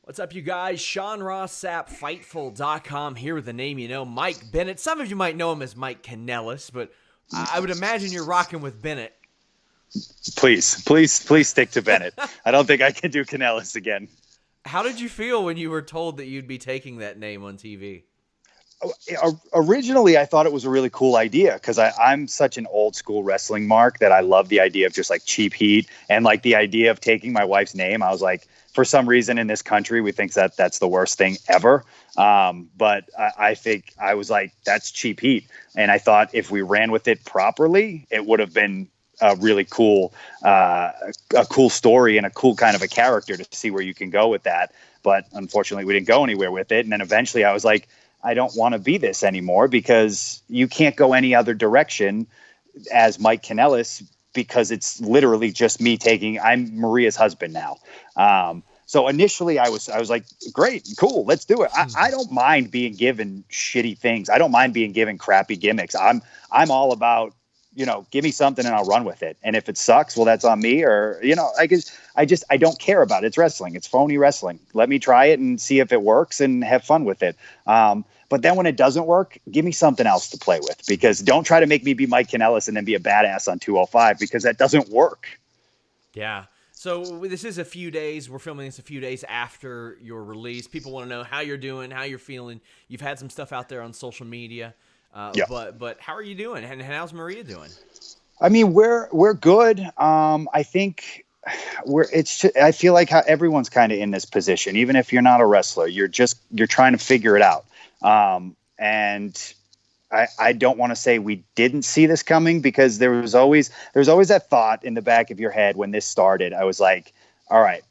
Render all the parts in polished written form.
What's up, you guys? Sean Ross Sapp, Fightful.com, here with the name you know, Mike Bennett. Some of you might know him as Mike Kanellis, but I would imagine you're rocking with Bennett. Please stick to Bennett. I don't think I can do Kanellis again. How did you feel when you were told that you'd be taking that name on TV? Originally, I thought it was a really cool idea because I'm such an old school wrestling mark that I love the idea of just like cheap heat and like the idea of taking my wife's name. I was like, for some reason in this country, we think that that's the worst thing ever. But I think I was like, that's cheap heat. And I thought if we ran with it properly, it would have been a really cool, a cool story and a cool kind of a character to see where you can go with that. But unfortunately, we didn't go anywhere with it. And then eventually I was like, I don't want to be this anymore because you can't go any other direction as Mike Kanellis because it's literally just me I'm Maria's husband now. So initially I was like, great, cool, let's do it. I don't mind being given shitty things. I don't mind being given crappy gimmicks. I'm all about, give me something and I'll run with it. And if it sucks, well, that's on me. Or, I don't care about it. It's wrestling. It's phony wrestling. Let me try it and see if it works and have fun with it. But then when it doesn't work, give me something else to play with, because don't try to make me be Mike Kanellis and then be a badass on 205, because that doesn't work. Yeah. So this is a few days. We're filming this a few days after your release. People want to know how you're doing, how you're feeling. You've had some stuff out there on social media. Yeah. But how are you doing? And how's Maria doing? I mean, we're good. I think I feel like how everyone's kind of in this position. Even if you're not a wrestler, you're trying to figure it out. And I don't want to say we didn't see this coming, because there was always that thought in the back of your head when this started. I was like, all right,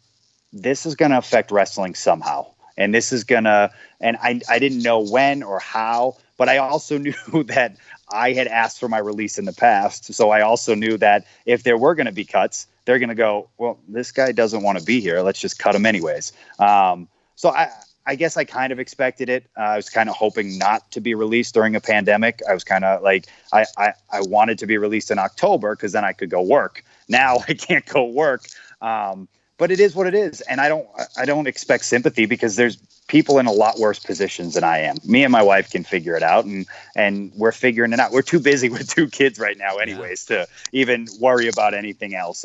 this is going to affect wrestling somehow. And this is and I didn't know when or how, but I also knew that I had asked for my release in the past. So I also knew that if there were going to be cuts, they're going to go, well, this guy doesn't want to be here. Let's just cut him anyways. So I guess I kind of expected it. I was kind of hoping not to be released during a pandemic. I was kind of like, I wanted to be released in October because then I could go work. Now I can't go work. But it is what it is. And I don't expect sympathy, because there's people in a lot worse positions than I am. Me and my wife can figure it out, and we're figuring it out. We're too busy with 2 kids right now anyways to even worry about anything else.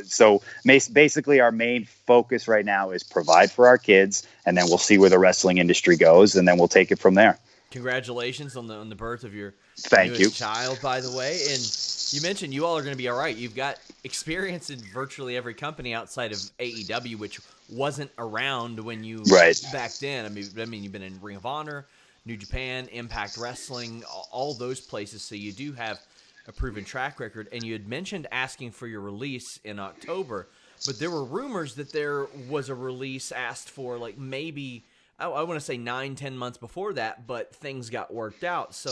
So basically our main focus right now is provide for our kids, and then we'll see where the wrestling industry goes, and then we'll take it from there. Congratulations on the birth of your Thank you. child, by the way. And you mentioned you all are going to be all right. You've got experience in virtually every company outside of AEW, which wasn't around when you back then. I mean, you've been in Ring of Honor, New Japan, Impact Wrestling, all those places. So you do have a proven track record. And you had mentioned asking for your release in October, but there were rumors that there was a release asked for, like, maybe, I want to say 9-10 months before that, but things got worked out. So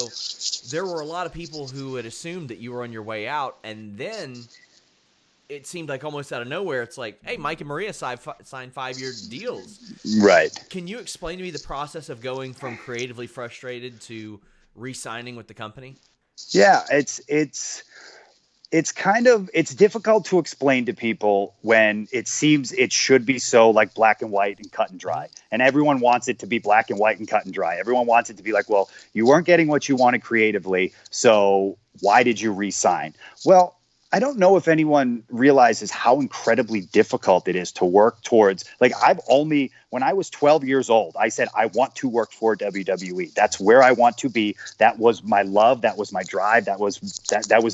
there were a lot of people who had assumed that you were on your way out, and then it seemed like almost out of nowhere, it's like, hey, Mike and Maria signed 5-year deals. Right. Can you explain to me the process of going from creatively frustrated to re-signing with the company? Yeah, it's difficult to explain to people when it seems it should be so like black and white and cut and dry. And everyone wants it to be black and white and cut and dry. Everyone wants it to be like, well, you weren't getting what you wanted creatively, so why did you re-sign? Well, I don't know if anyone realizes how incredibly difficult it is to work towards. Like, when I was 12 years old, I said, I want to work for WWE. That's where I want to be. That was my love. That was my drive. That was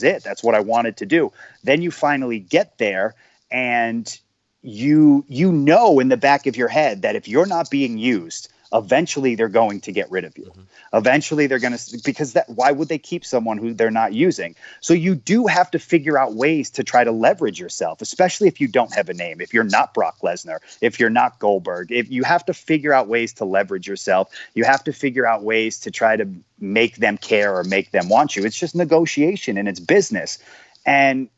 it. That's what I wanted to do. Then you finally get there, and you know in the back of your head that if you're not being used, eventually they're going to get rid of you. Mm-hmm. Eventually they're going to, because why would they keep someone who they're not using? So you do have to figure out ways to try to leverage yourself, especially if you don't have a name, if you're not Brock Lesnar, if you're not Goldberg. If you have to figure out ways to leverage yourself, you have to figure out ways to try to make them care or make them want you. It's just negotiation and it's business. And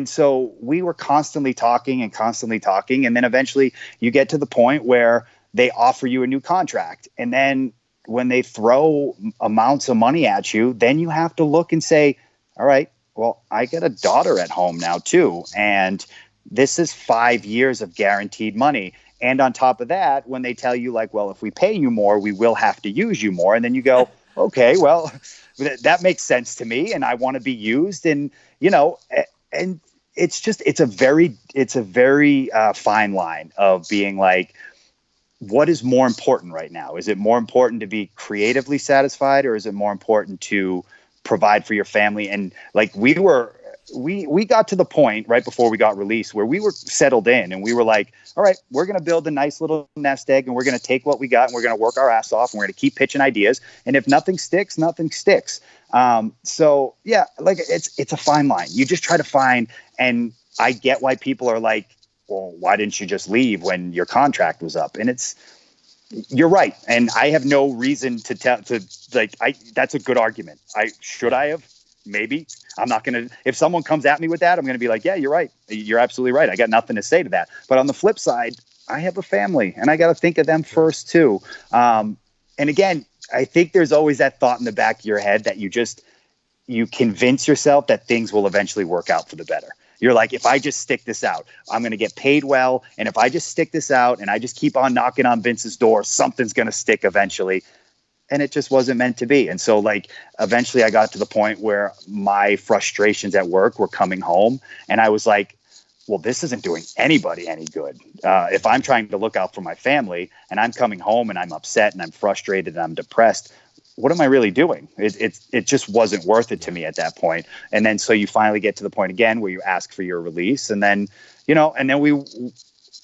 so we were constantly talking, and then eventually you get to the point where they offer you a new contract. And then when they throw amounts of money at you, then you have to look and say, all right, well, I get a daughter at home now too. And this is 5 years of guaranteed money. And on top of that, when they tell you like, well, if we pay you more, we will have to use you more. And then you go, okay, well, that makes sense to me. And I want to be used. And, and it's a very fine line of being like, what is more important right now? Is it more important to be creatively satisfied, or is it more important to provide for your family? And like we got to the point right before we got released where we were settled in and we were like, all right, we're going to build a nice little nest egg and we're going to take what we got and we're going to work our ass off and we're going to keep pitching ideas. And if nothing sticks, nothing sticks. So yeah, like it's a fine line. You just try to find, and I get why people are like, well, why didn't you just leave when your contract was up? And you're right. And I have no reason that's a good argument. Should I have? Maybe. I'm not going to, if someone comes at me with that, I'm going to be like, yeah, you're right. You're absolutely right. I got nothing to say to that. But on the flip side, I have a family and I got to think of them first too. And again, I think there's always that thought in the back of your head that you convince yourself that things will eventually work out for the better. You're like, if I just stick this out, I'm going to get paid well. And if I just stick this out and I just keep on knocking on Vince's door, something's going to stick eventually. And it just wasn't meant to be. And so like, eventually I got to the point where my frustrations at work were coming home. And I was like, well, this isn't doing anybody any good. If I'm trying to look out for my family and I'm coming home and I'm upset and I'm frustrated and I'm depressed, what am I really doing? It just wasn't worth it to me at that point. And then, so you finally get to the point again where you ask for your release. And then,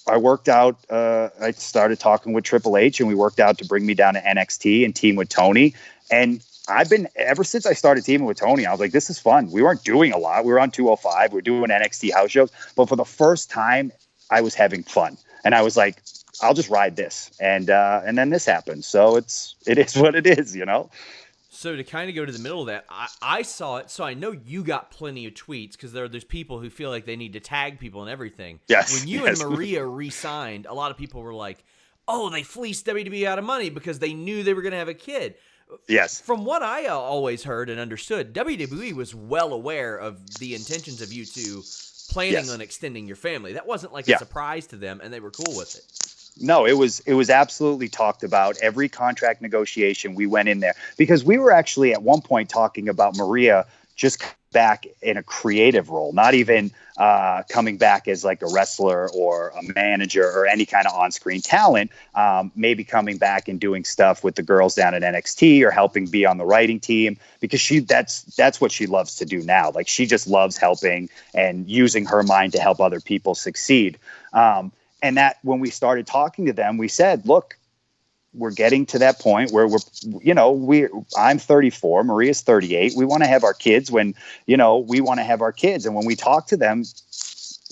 I worked out, I started talking with Triple H and we worked out to bring me down to NXT and team with Tony. And ever since I started teaming with Tony, I was like, this is fun. We weren't doing a lot. We were on 205. We were doing NXT house shows. But for the first time, I was having fun. And I was like, I'll just ride this. And then this happened. So it is what it is, So to kind of go to the middle of that, I saw it, so I know you got plenty of tweets because there's people who feel like they need to tag people and everything. Yes. When you and Maria re-signed, a lot of people were like, oh, they fleeced WWE out of money because they knew they were going to have a kid. Yes. From what I always heard and understood, WWE was well aware of the intentions of you two planning on extending your family. That wasn't like a surprise to them, and they were cool with it. No, it was absolutely talked about. Every contract negotiation, we went in there because we were actually at one point talking about Maria just back in a creative role, not even coming back as like a wrestler or a manager or any kind of on-screen talent, maybe coming back and doing stuff with the girls down at NXT or helping be on the writing team, because that's what she loves to do now. Like, she just loves helping and using her mind to help other people succeed. And that when we started talking to them, we said, look, we're getting to that point where I'm 34, Maria's 38. We want to have our kids when, we want to have our kids. And when we talked to them,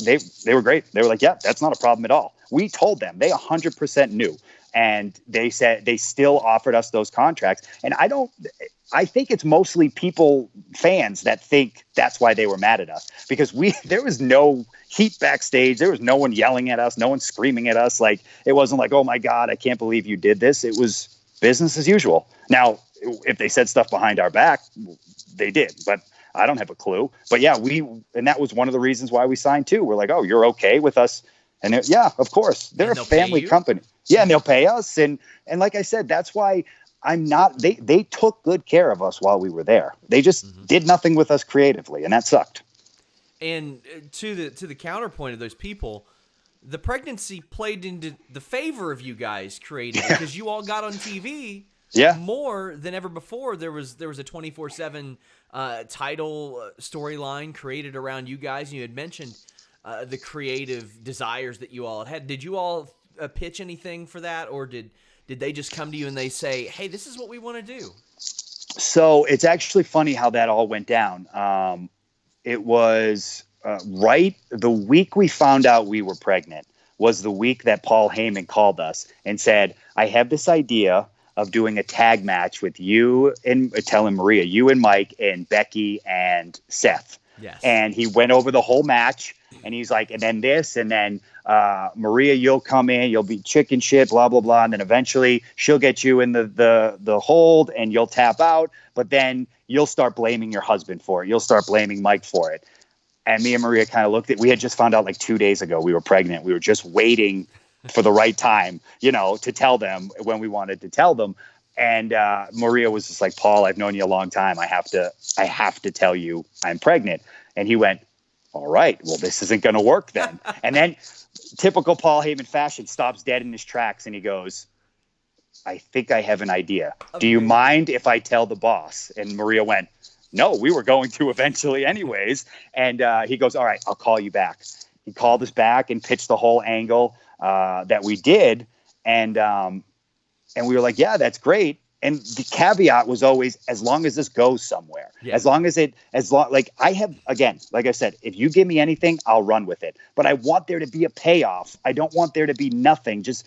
they were great. They were like, yeah, that's not a problem at all. We told them, they 100% knew. And they said they still offered us those contracts. And I think it's mostly fans that think that's why they were mad at us, because there was no heat backstage. There was no one yelling at us, no one screaming at us. Like, it wasn't like, oh my God, I can't believe you did this. It was business as usual. Now, if they said stuff behind our back, they did, but I don't have a clue. But yeah, and that was one of the reasons why we signed too. We're like, oh, you're okay with us? And yeah, of course, they're a family company. Yeah, and they'll pay us. And like I said, that's why they took good care of us while we were there. They just did nothing with us creatively, and that sucked. And to the counterpoint of those people, the pregnancy played into the favor of you guys creating it, because you all got on TV more than ever before. There was a 24/7 title storyline created around you guys. And you had mentioned the creative desires that you all had. Did you all pitch anything for that, or did they just come to you and they say, hey, this is what we want to do? So it's actually funny how that all went down. It was right the week we found out we were pregnant was the week that Paul Heyman called us and said, I have this idea of doing a tag match with you and telling Maria, you and Mike and Becky and Seth. Yes. And he went over the whole match, and he's like, and then this, and then Maria, you'll come in, you'll be chicken shit, blah, blah, blah. And then eventually she'll get you in the hold and you'll tap out, but then you'll start blaming your husband for it. You'll start blaming Mike for it. And me and Maria kind of we had just found out like 2 days ago we were pregnant. We were just waiting for the right time, to tell them when we wanted to tell them. And Maria was just like, Paul, I've known you a long time. I have to tell you I'm pregnant. And he went, all right, well, this isn't going to work then. And then typical Paul Heyman fashion, stops dead in his tracks. And he goes, I think I have an idea. Do you mind if I tell the boss? And Maria went, no, we were going to eventually anyways. And he goes, all right, I'll call you back. He called us back and pitched the whole angle that we did. And we were like, yeah, that's great. And the caveat was always, as long as this goes somewhere, like I said, if you give me anything, I'll run with it. But I want there to be a payoff. I don't want there to be nothing, just,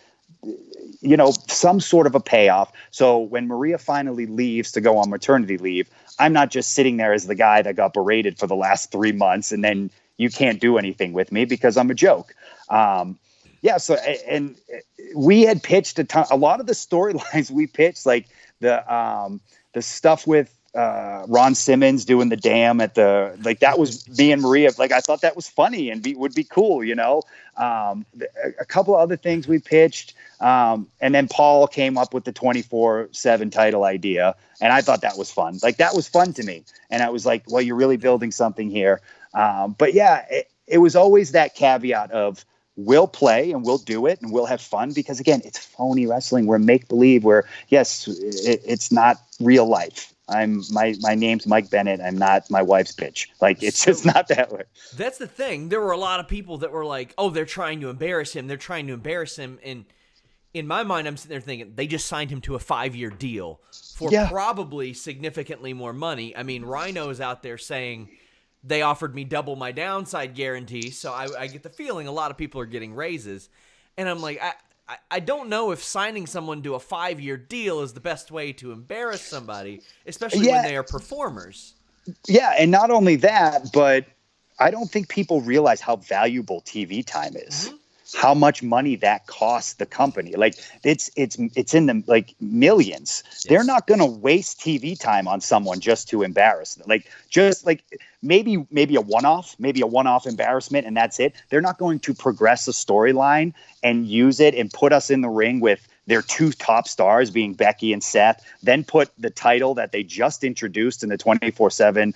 some sort of a payoff. So when Maria finally leaves to go on maternity leave, I'm not just sitting there as the guy that got berated for the last 3 months and then you can't do anything with me because I'm a joke. So, and we had pitched a lot of the storylines we pitched, like the stuff with Ron Simmons doing the dam at that was me and Maria. Like, I thought that was funny and would be cool, a couple of other things we pitched. And then Paul came up with the 24/7 title idea. And I thought that was fun. Like, that was fun to me. And I was like, well, you're really building something here. But yeah, it was always that caveat of, we'll play and we'll do it and we'll have fun, because again, it's phony wrestling. We're make believe. It's not real life. My name's Mike Bennett. I'm not my wife's bitch. Like, it's just not that way. That's the thing. There were a lot of people that were like, oh, they're trying to embarrass him. They're trying to embarrass him. And in my mind, I'm sitting there thinking they just signed him to a 5-year deal for probably significantly more money. I mean, Rhino's out there saying, they offered me double my downside guarantee, so I get the feeling a lot of people are getting raises. And I'm like, I don't know if signing someone to a 5-year deal is the best way to embarrass somebody, especially when they are performers. Yeah, and not only that, but I don't think people realize how valuable TV time is. Mm-hmm. How much money that costs the company. Like, it's in the millions. Yes. They're not going to waste TV time on someone just to embarrass them. Maybe a one-off embarrassment, and that's it. They're not going to progress a storyline and use it and put us in the ring with their 2 top stars being Becky and Seth, then put the title that they just introduced in the 24/7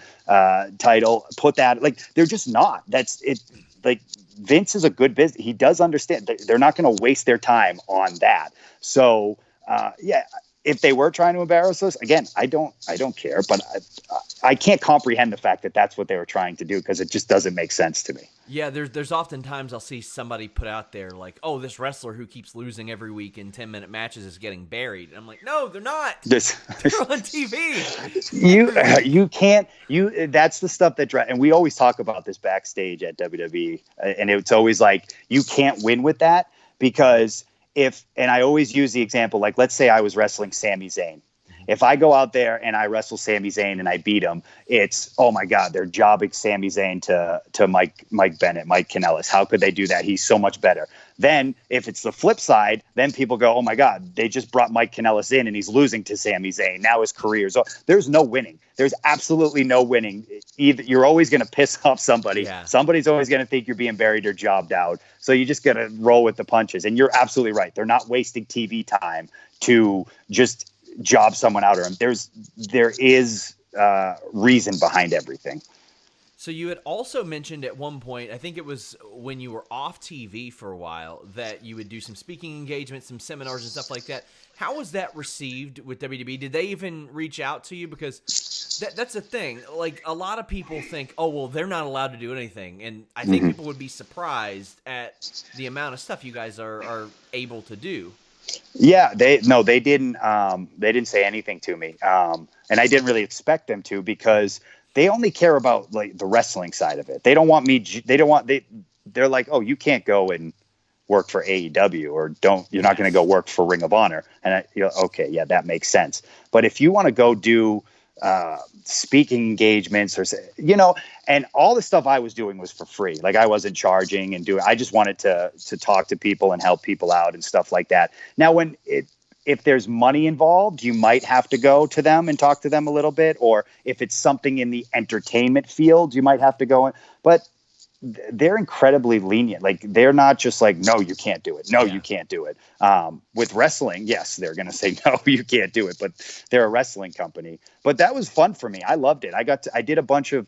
title, put that, they're just not. That's it. Vince is a good business. He does understand they're not going to waste their time on that. So, if they were trying to embarrass us, again, I don't care, but I can't comprehend the fact that that's what they were trying to do, because it just doesn't make sense to me. Yeah, there's often times I'll see somebody put out there like, oh, this wrestler who keeps losing every week in 10-minute matches is getting buried. And I'm like, no, they're not. They're on TV. You can't. That's the stuff that and we always talk about this backstage at WWE, and it's always like, you can't win with that, because and I always use the example, like, let's say I was wrestling Sami Zayn. If I go out there and I wrestle Sami Zayn and I beat him, it's, oh my God, they're jobbing Sami Zayn to Mike Bennett, Mike Kanellis. How could they do that? He's so much better. Then if it's the flip side, then people go, oh my God, they just brought Mike Kanellis in and he's losing to Sami Zayn. Now his career's over. There's no winning. There's absolutely no winning. Either you're always going to piss off somebody. Yeah. Somebody's always going to think you're being buried or jobbed out. So you just got to roll with the punches. And you're absolutely right. They're not wasting TV time to just job someone out, or there is reason behind everything. So you had also mentioned at one point, I think it was when you were off TV for a while, that you would do some speaking engagements, some seminars and stuff like that. How was that received with WWE? Did they even reach out to you? Because that's the thing. Like, a lot of people think, oh, well, they're not allowed to do anything. And I think people would be surprised at the amount of stuff you guys are able to do. Yeah, they didn't say anything to me. And I didn't really expect them to, because they only care about the wrestling side of it. They don't want me. They're like, oh, you can't go and work for AEW, or you're not going to go work for Ring of Honor. And okay, yeah, that makes sense. But if you want to go do speaking engagements, and all the stuff I was doing was for free. Like, I wasn't charging I just wanted to talk to people and help people out and stuff like that. Now, if there's money involved, you might have to go to them and talk to them a little bit, or if it's something in the entertainment field, you might have to go in. But they're incredibly lenient. Like, they're not just like, no, you can't do it. No, you can't do it. With wrestling, yes, they're going to say, no, you can't do it, but they're a wrestling company. But that was fun for me. I loved it. I did a bunch of,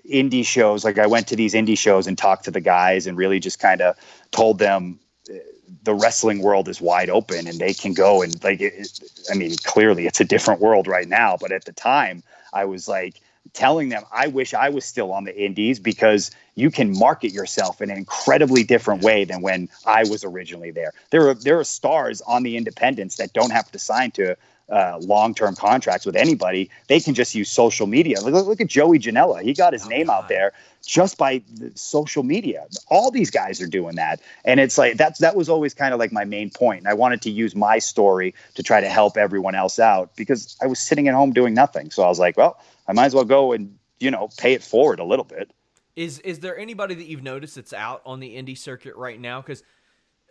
indie shows. Like, I went to these indie shows and talked to the guys and really just kind of told them the wrestling world is wide open and they can go and like, I mean, clearly it's a different world right now, but at the time I was like telling them, I wish I was still on the indies, because you can market yourself in an incredibly different way than when I was originally there. There are stars on the independents that don't have to sign to long-term contracts with anybody. They can just use social media. Look at Joey Janela. He got his name out there just by social media. All these guys are doing that. And it's like, that was always kind of like my main point. And I wanted to use my story to try to help everyone else out, because I was sitting at home doing nothing. So I was like, well, I might as well go and, pay it forward a little bit. Is there anybody that you've noticed that's out on the indie circuit right now? Because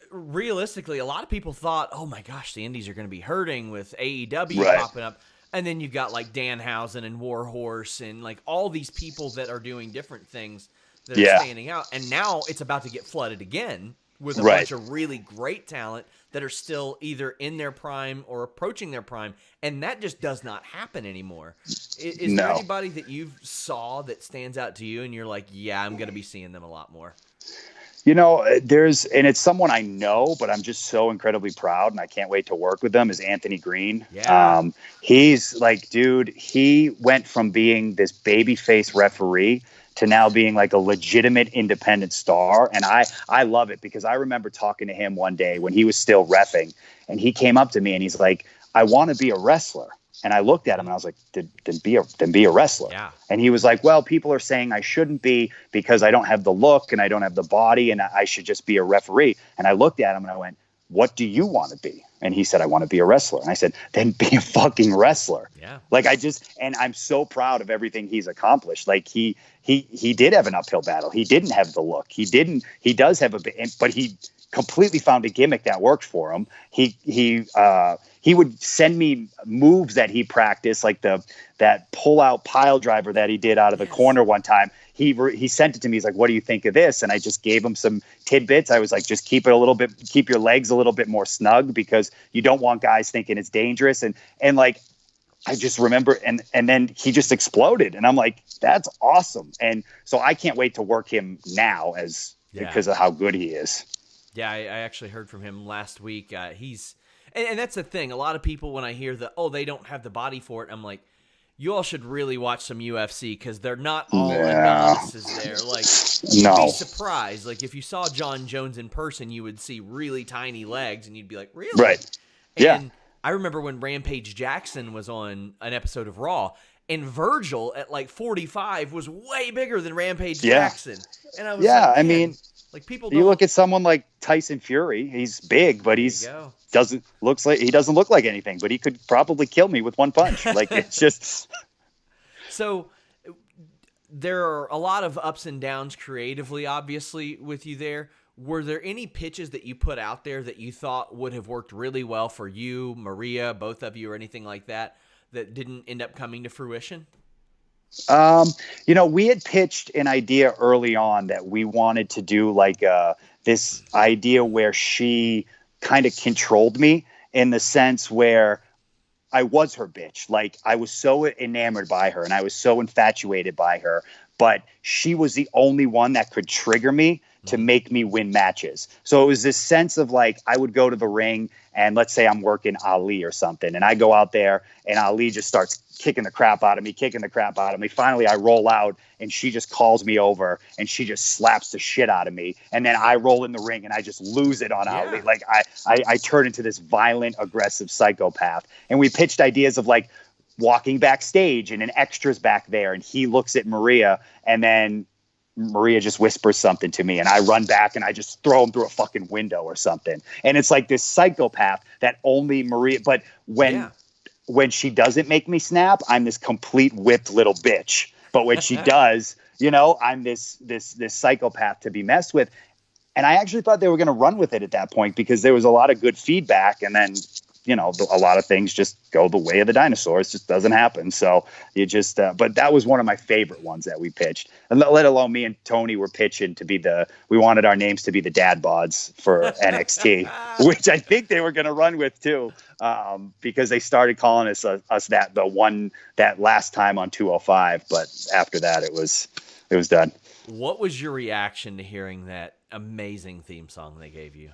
realistically, a lot of people thought, oh my gosh, the indies are going to be hurting with AEW popping up. And then you've got like Danhausen and Warhorse and like all these people that are doing different things that are standing out. And now it's about to get flooded again with a bunch of really great talent that are still either in their prime or approaching their prime. And that just does not happen anymore. Is there anybody that you saw that stands out to you and you're like, yeah, I'm going to be seeing them a lot more? And it's someone I know, but I'm just so incredibly proud and I can't wait to work with them, is Anthony Green. Yeah. He's like, dude, he went from being this babyface referee to now being like a legitimate independent star. And I love it, because I remember talking to him one day when he was still reffing, and he came up to me and he's like, I want to be a wrestler. And I looked at him and I was like, then be a wrestler. Yeah. And he was like, well, people are saying I shouldn't be because I don't have the look and I don't have the body and I should just be a referee. And I looked at him and I went, what do you want to be? And he said, I want to be a wrestler. And I said, then be a fucking wrestler. Yeah. Like, and I'm so proud of everything he's accomplished. Like, he did have an uphill battle. He didn't have the look. He does have but he completely found a gimmick that worked for him. He would send me moves that he practiced, like that pull out pile driver that he did out of the corner one time. He sent it to me. He's like, what do you think of this? And I just gave him some tidbits. I was like, just keep your legs a little bit more snug, because you don't want guys thinking it's dangerous. And like, I just remember, and then he just exploded, and I'm like, that's awesome. And so I can't wait to work him now because of how good he is. Yeah. I actually heard from him last week. And that's the thing. A lot of people, when I hear they don't have the body for it, I'm like, you all should really watch some UFC, because they're not all novices there. Like, you'd be surprised. Like, if you saw John Jones in person, you would see really tiny legs, and you'd be like, really? Right. And I remember when Rampage Jackson was on an episode of Raw, and Virgil at like 45 was way bigger than Rampage Jackson. And I was like, I mean, like, people you look at someone like Tyson Fury. He's big, but he doesn't look like anything, but he could probably kill me with one punch. Like, it's just. So there are a lot of ups and downs creatively, obviously, with you there. Were there any pitches that you put out there that you thought would have worked really well for you, Maria, both of you, or anything like that didn't end up coming to fruition? We had pitched an idea early on that we wanted to do like this idea where she kind of controlled me, in the sense where I was her bitch. Like, I was so enamored by her and I was so infatuated by her, but she was the only one that could trigger me to make me win matches. So it was this sense of like, I would go to the ring and let's say I'm working Ali or something, and I go out there and Ali just starts kicking the crap out of me. Finally, I roll out and she just calls me over and she just slaps the shit out of me. And then I roll in the ring and I just lose it on Ali. Like, I turn into this violent, aggressive psychopath. And we pitched ideas of like walking backstage and an extra's back there, and he looks at Maria, and then Maria just whispers something to me and I run back and I just throw him through a fucking window or something. And it's like this psychopath that only Maria, but when she doesn't make me snap, I'm this complete whipped little bitch. But when she does, I'm this psychopath to be messed with. And I actually thought they were going to run with it at that point, because there was a lot of good feedback. And then a lot of things just go the way of the dinosaurs. It just doesn't happen. So you just, but that was one of my favorite ones that we pitched. And let alone me and Tony were pitching to be we wanted our names to be the dad bods for NXT, which I think they were going to run with too, because they started calling us that last time on 205. But after that, it was done. What was your reaction to hearing that amazing theme song they gave you?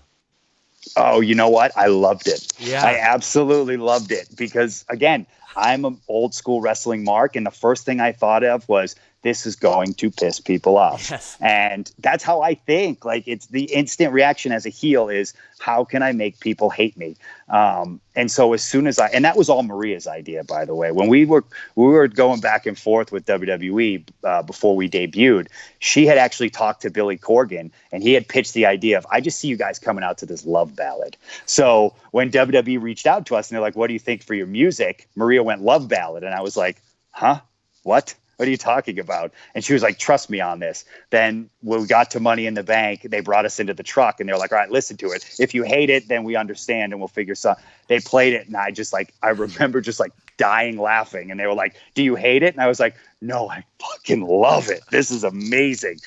Oh, you know what? I loved it. Yeah. I absolutely loved it because, again, I'm an old school wrestling mark, and the first thing I thought of was, this is going to piss people off. Yes. And that's how I think. Like, it's the instant reaction as a heel is, how can I make people hate me? And so as soon as and that was all Maria's idea, by the way. When we were going back and forth with WWE before we debuted, she had actually talked to Billy Corgan, and he had pitched the idea of, I just see you guys coming out to this love ballad. So when WWE reached out to us and they're like, what do you think for your music? Maria went love ballad. And I was like, huh? What? What are you talking about? And she was like, trust me on this. Then when we got to Money in the Bank, they brought us into the truck and they're like, all right, listen to it. If you hate it, then we understand and we'll figure something. They played it. And I remember just like dying laughing. And they were like, do you hate it? And I was like, no, I fucking love it. This is amazing.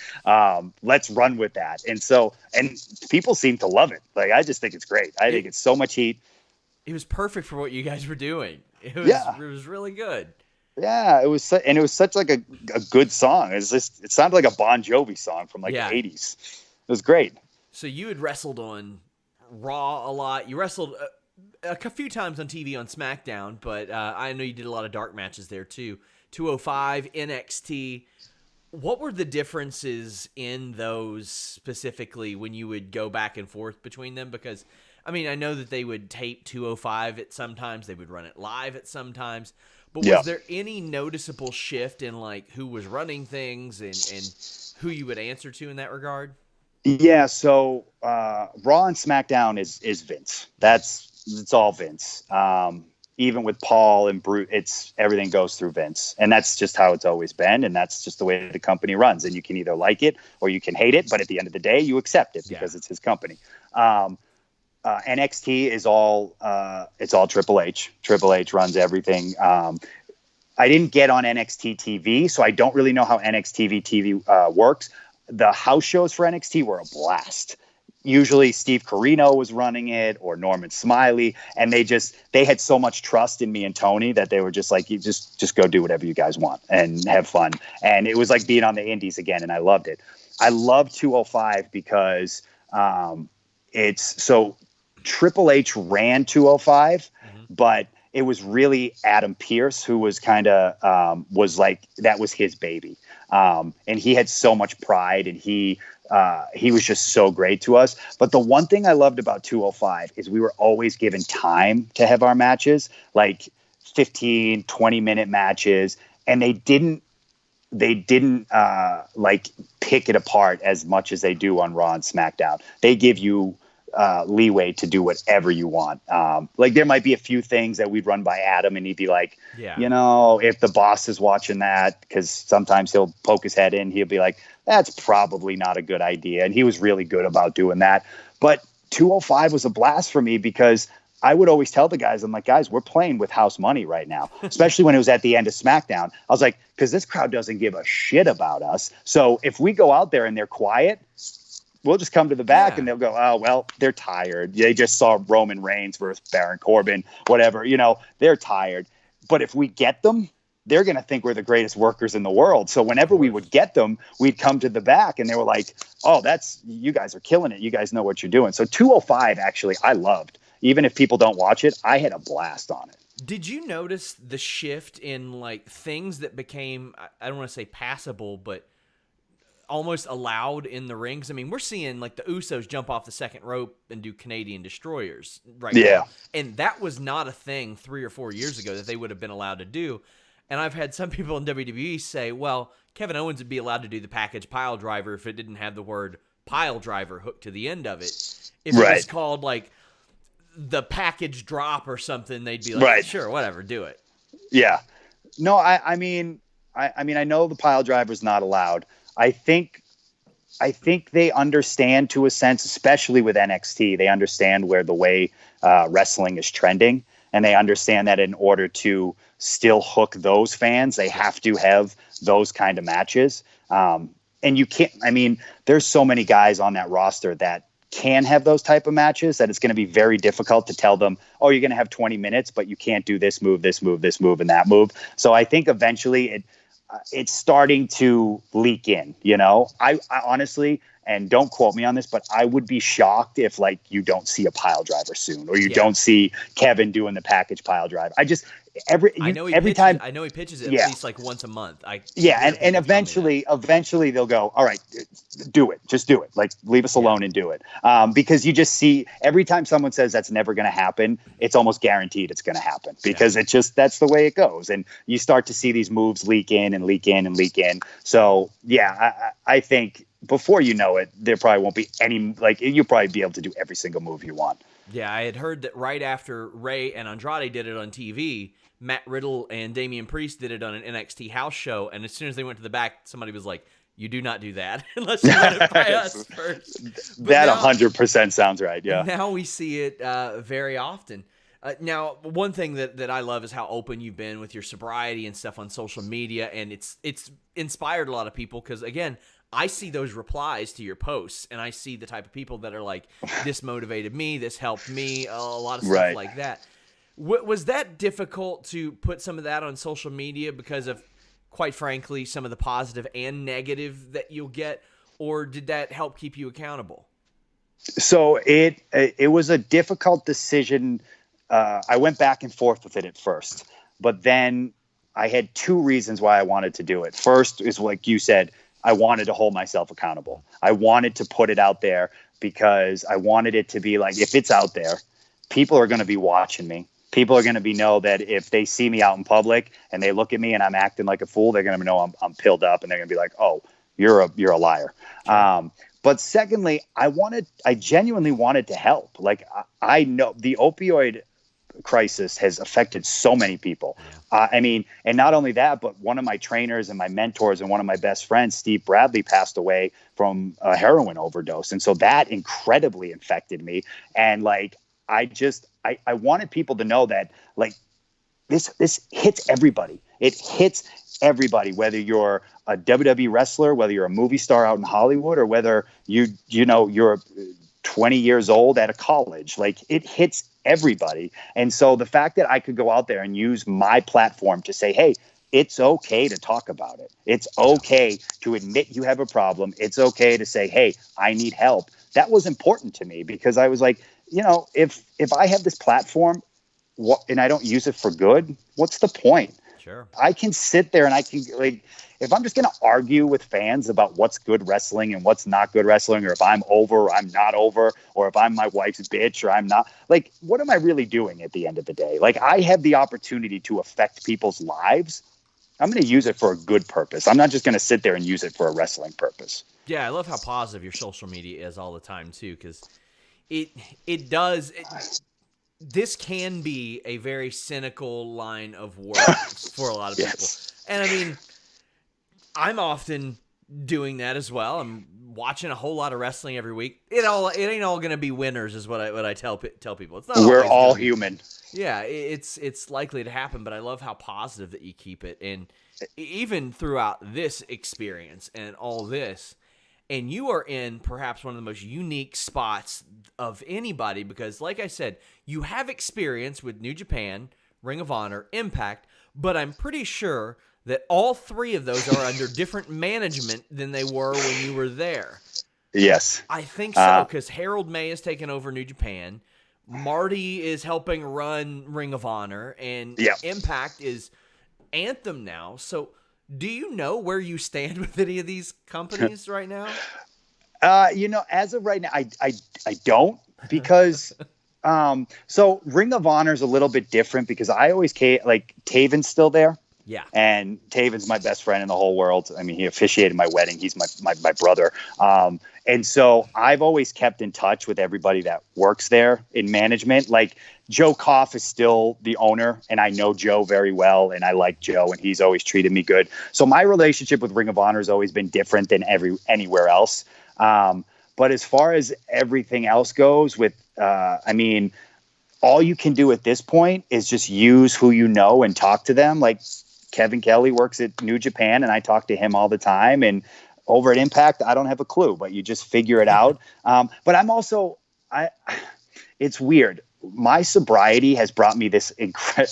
Let's run with that. And people seem to love it. Like, I just think it's great. I think it's so much heat. It was perfect for what you guys were doing. It was really good. Yeah, it was such like a good song. It sounded like a Bon Jovi song from the 80s. It was great. So you had wrestled on Raw a lot. You wrestled a few times on TV on SmackDown, but I know you did a lot of dark matches there too. 205, NXT. What were the differences in those specifically when you would go back and forth between them? Because, I mean, I know that they would tape 205 at sometimes. They would run it live at sometimes. But was there any noticeable shift in like who was running things and who you would answer to in that regard? Yeah, so Raw and SmackDown is Vince. It's all Vince. Even with Paul and Brute, everything goes through Vince, and that's just how it's always been, and that's just the way the company runs. And you can either like it or you can hate it, but at the end of the day, you accept it because it's his company. NXT is all it's all Triple H. Triple H runs everything. I didn't get on NXT TV, so I don't really know how NXT TV works. The house shows for NXT were a blast. Usually Steve Carino was running it or Norman Smiley, and they had so much trust in me and Tony that they were just like, you just go do whatever you guys want and have fun. And it was like being on the indies again, and I loved it. I love 205 because Triple H ran 205, but it was really Adam Pearce who was kind of was like, that was his baby. And he had so much pride, and he was just so great to us. But the one thing I loved about 205 is we were always given time to have our matches, like 15, 20-minute matches. And they didn't like pick it apart as much as they do on Raw and SmackDown. They give you leeway to do whatever you want. Like there might be a few things that we'd run by Adam and he'd be like, if the boss is watching that, because sometimes he'll poke his head in, he'll be like, that's probably not a good idea. And he was really good about doing that. But 205 was a blast for me because I would always tell the guys, I'm like, guys, we're playing with house money right now, especially when it was at the end of SmackDown. I was like, because this crowd doesn't give a shit about us. So if we go out there and they're quiet, we'll just come to the back and they'll go, oh, well, they're tired. They just saw Roman Reigns versus Baron Corbin, whatever, they're tired. But if we get them, they're going to think we're the greatest workers in the world. So whenever we would get them, we'd come to the back and they were like, oh, you guys are killing it. You guys know what you're doing. So 205, actually, I loved. Even if people don't watch it, I had a blast on it. Did you notice the shift in like things that became, I don't want to say passable, but almost allowed in the rings? I mean, we're seeing like the Usos jump off the second rope and do Canadian destroyers right now. And that was not a thing 3 or 4 years ago that they would have been allowed to do. And I've had some people in WWE say, well, Kevin Owens would be allowed to do the package pile driver if it didn't have the word pile driver hooked to the end of it. If it was called like the package drop or something, they'd be like, sure, whatever, do it. Yeah. No, I mean, I know the pile driver is not allowed. I think I think they understand to a sense, especially with NXT, they understand where the way wrestling is trending. And they understand that in order to still hook those fans, they have to have those kind of matches. And you can't, I mean, there's so many guys on that roster that can have those type of matches that it's going to be very difficult to tell them, oh, you're going to have 20 minutes, but you can't do this move, this move, this move, and that move. So I think eventually it's starting to leak in, you know. I honestly, and don't quote me on this, but I would be shocked if like you don't see a pile driver soon, or you don't see Kevin doing the package pile drive. I know he pitches it at least like once a month. And eventually they'll go, all right, do it, just do it. Like leave us alone and do it. Because you just see every time someone says that's never going to happen, it's almost guaranteed it's going to happen because that's the way it goes. And you start to see these moves leak in and leak in and leak in. So I think before you know it, there probably won't be any, like you'll probably be able to do every single move you want. Yeah, I had heard that right after Ray and Andrade did it on TV, Matt Riddle and Damian Priest did it on an NXT house show, and as soon as they went to the back, somebody was like, you do not do that unless you run it by us first. But that 100% sounds right, yeah. Now we see it very often. Now, one thing that I love is how open you've been with your sobriety and stuff on social media, and it's inspired a lot of people because, again, I see those replies to your posts, and I see the type of people that are like, this motivated me, this helped me, a lot of stuff like that. Was that difficult to put some of that on social media because of, quite frankly, some of the positive and negative that you'll get, or did that help keep you accountable? So it was a difficult decision. I went back and forth with it at first, but then I had two reasons why I wanted to do it. First is, like you said, I wanted to hold myself accountable. I wanted to put it out there because I wanted it to be like, if it's out there, people are going to be watching me. People are going to know that if they see me out in public and they look at me and I'm acting like a fool, they're going to know I'm pilled up, and they're going to be like, oh, you're a liar. But secondly, I genuinely wanted to help. Like I know the opioid crisis has affected so many people. I mean, and not only that, but one of my trainers and my mentors and one of my best friends, Steve Bradley, passed away from a heroin overdose. And so that incredibly affected me. And like, I wanted people to know that like this hits everybody. It hits everybody, whether you're a WWE wrestler, whether you're a movie star out in Hollywood, or whether you're 20 years old at a college. Like it hits everybody. And so the fact that I could go out there and use my platform to say, hey, it's okay to talk about it. It's okay to admit you have a problem. It's okay to say, hey, I need help. That was important to me because I was like, you know, if I have this platform and I don't use it for good, what's the point? Sure. I can sit there and I can, like, if I'm just going to argue with fans about what's good wrestling and what's not good wrestling, or if I'm over or I'm not over, or if I'm my wife's bitch or I'm not, like, what am I really doing at the end of the day? Like, I have the opportunity to affect people's lives. I'm going to use it for a good purpose. I'm not just going to sit there and use it for a wrestling purpose. Yeah, I love how positive your social media is all the time too, because it does. This can be a very cynical line of work for a lot of people, and I mean, I'm often doing that as well. I'm watching a whole lot of wrestling every week. It ain't all going to be winners, is what I tell people. It's not. We're all human. Yeah, it's likely to happen, but I love how positive that you keep it, and even throughout this experience and all this. And you are in perhaps one of the most unique spots of anybody because, like I said, you have experience with New Japan, Ring of Honor, Impact, but I'm pretty sure that all three of those are under different management than they were when you were there. Yes. I think so, because Harold May has taken over New Japan. Marty is helping run Ring of Honor, and Impact is Anthem now. So do you know where you stand with any of these companies right now? As of right now, I don't, because so Ring of Honor is a little bit different because I always like Taven's still there. Yeah. And Taven's my best friend in the whole world. I mean, he officiated my wedding. He's my brother. And so I've always kept in touch with everybody that works there in management. Like Joe Koff is still the owner, and I know Joe very well, and I like Joe, and he's always treated me good. So my relationship with Ring of Honor has always been different than anywhere else. But as far as everything else goes, I mean, all you can do at this point is just use who you know and talk to them. Like Kevin Kelly works at New Japan, and I talk to him all the time. And over at Impact, I don't have a clue, but you just figure it out. But I'm also, it's weird. My sobriety has brought me this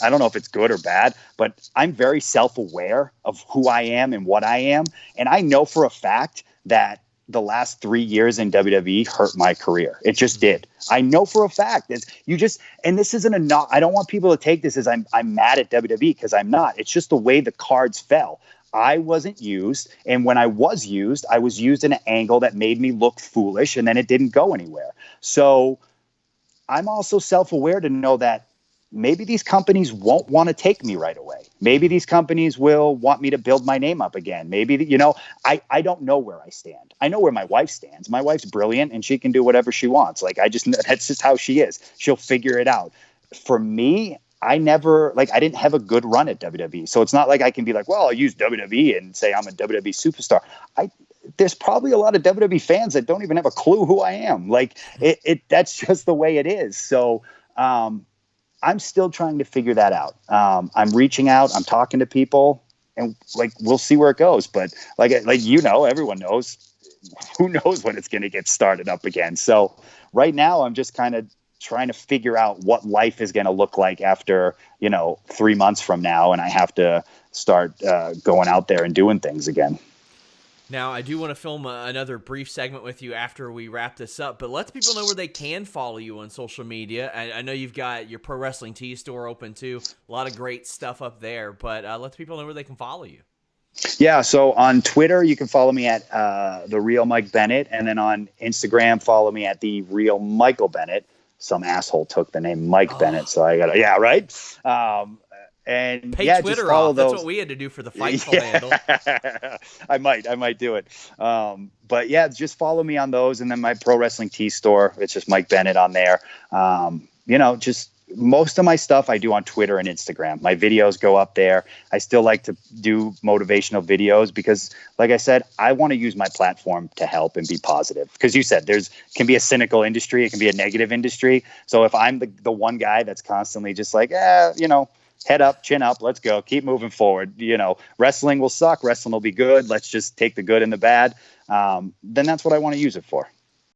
I don't know if it's good or bad, but I'm very self-aware of who I am and what I am. And I know for a fact that the last 3 years in WWE hurt my career. It just did. I know for a fact. And this isn't I don't want people to take this as I'm mad at WWE, because I'm not. It's just the way the cards fell. I wasn't used, and when I was used in an angle that made me look foolish, and then it didn't go anywhere. So I'm also self-aware to know that maybe these companies won't want to take me right away. Maybe these companies will want me to build my name up again. Maybe, I don't know where I stand. I know where my wife stands. My wife's brilliant, and she can do whatever she wants. Like, that's just how she is. She'll figure it out. For me, I didn't have a good run at WWE. So it's not like I can be like, well, I'll use WWE and say I'm a WWE superstar. There's probably a lot of WWE fans that don't even have a clue who I am. Like that's just the way it is. So I'm still trying to figure that out. I'm reaching out, I'm talking to people, and we'll see where it goes. But everyone knows, who knows when it's going to get started up again. So right now I'm just kind of trying to figure out what life is going to look like after, 3 months from now. And I have to start going out there and doing things again. Now, I do want to film another brief segment with you after we wrap this up, but let people know where they can follow you on social media. I know you've got your Pro Wrestling Tee store open too. A lot of great stuff up there, but let people know where they can follow you. Yeah, so on Twitter, you can follow me at The Real Mike Bennett, and then on Instagram, follow me at The Real Michael Bennett. Some asshole took the name Mike Bennett, so I got to, right? And pay Twitter just follow off. those. That's what we had to do for the Fightful handle. I might do it. But yeah, just follow me on those, and then my Pro Wrestling Tee store. It's just Mike Bennett on there. Just most of my stuff I do on Twitter and Instagram. My videos go up there. I still like to do motivational videos because, like I said, I want to use my platform to help and be positive. Because you said can be a cynical industry. It can be a negative industry. So if I'm the one guy that's constantly just like, head up, chin up, let's go, keep moving forward. Wrestling will suck. Wrestling will be good. Let's just take the good and the bad. Then that's what I want to use it for.